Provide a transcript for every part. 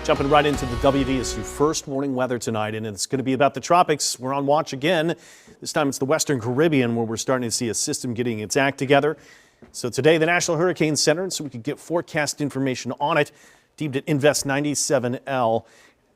Jumping right into the WDSU first morning weather tonight, and it's going to be about the tropics. We're on watch again. This time it's the Western Caribbean where we're starting to see a system getting its act together. So today the National Hurricane Center, so we could get forecast information on it, deemed it Invest 97L.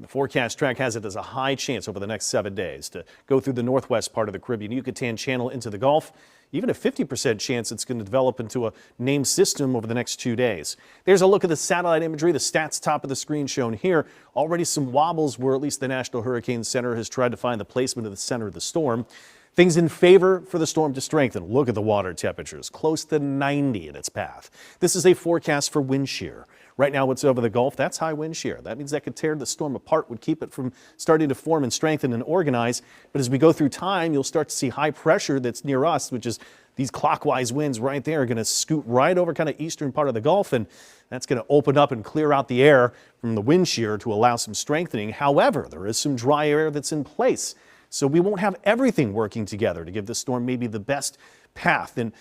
The forecast track has it as a high chance over the next 7 days to go through the northwest part of the Caribbean Yucatan Channel into the Gulf. Even a 50% chance it's going to develop into a named system over the next 2 days. There's a look at the satellite imagery, the stats top of the screen shown here. Already some wobbles where at least the National Hurricane Center has tried to find the placement of the center of the storm. Things in favor for the storm to strengthen. Look at the water temperatures, close to 90 in its path. This is a forecast for wind shear. Right now what's over the Gulf, that's high wind shear. That means that could tear the storm apart, would keep it from starting to form and strengthen and organize. But as we go through time, you'll start to see high pressure that's near us, which is these clockwise winds right there are going to scoot right over kind of eastern part of the Gulf, and that's going to open up and clear out the air from the wind shear to allow some strengthening. However, there is some dry air that's in place. So we won't have everything working together to give the storm maybe the best path and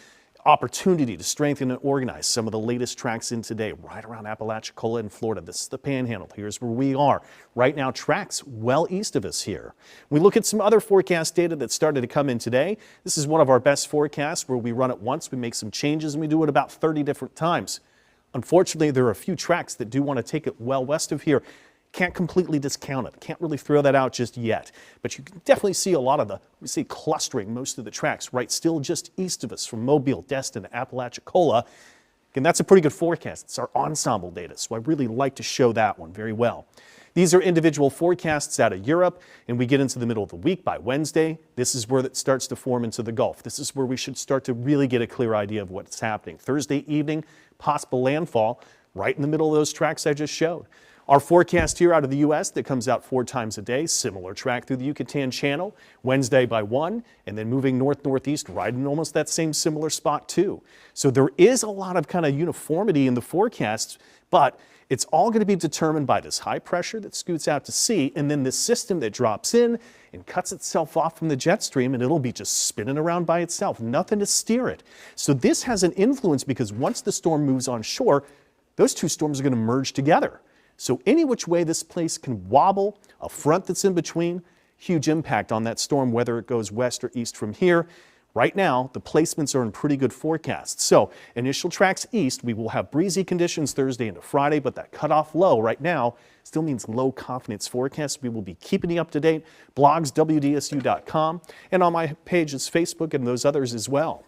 opportunity to strengthen and organize. Some of the latest tracks in today, right around Apalachicola in Florida. This is the Panhandle. Here's where we are. Right now, tracks well east of us here. We look at some other forecast data that started to come in today. This is one of our best forecasts where we run it once, we make some changes, and we do it about 30 different times. Unfortunately, there are a few tracks that do want to take it well west of here. Can't completely discount it. Can't really throw that out just yet. But you can definitely see a lot of we see clustering most of the tracks right still just east of us from Mobile, Destin, Apalachicola. And that's a pretty good forecast. It's our ensemble data, so I really like to show that one very well. These are individual forecasts out of Europe, and we get into the middle of the week by Wednesday. This is where it starts to form into the Gulf. This is where we should start to really get a clear idea of what's happening. Thursday evening, possible landfall right in the middle of those tracks I just showed. Our forecast here out of the U.S. that comes out 4 times a day, similar track through the Yucatan Channel, Wednesday by 1, and then moving north-northeast right in almost that same similar spot too. So there is a lot of kind of uniformity in the forecasts, but it's all going to be determined by this high pressure that scoots out to sea, and then this system that drops in and cuts itself off from the jet stream, and it'll be just spinning around by itself, nothing to steer it. So this has an influence because once the storm moves on shore, those two storms are going to merge together. So any which way this place can wobble, a front that's in between, huge impact on that storm, whether it goes west or east from here. Right now, the placements are in pretty good forecasts. So initial tracks east, we will have breezy conditions Thursday into Friday, but that cutoff low right now still means low confidence forecast. We will be keeping you up to date. Blogs, WDSU.com, and on my pages, Facebook and those others as well.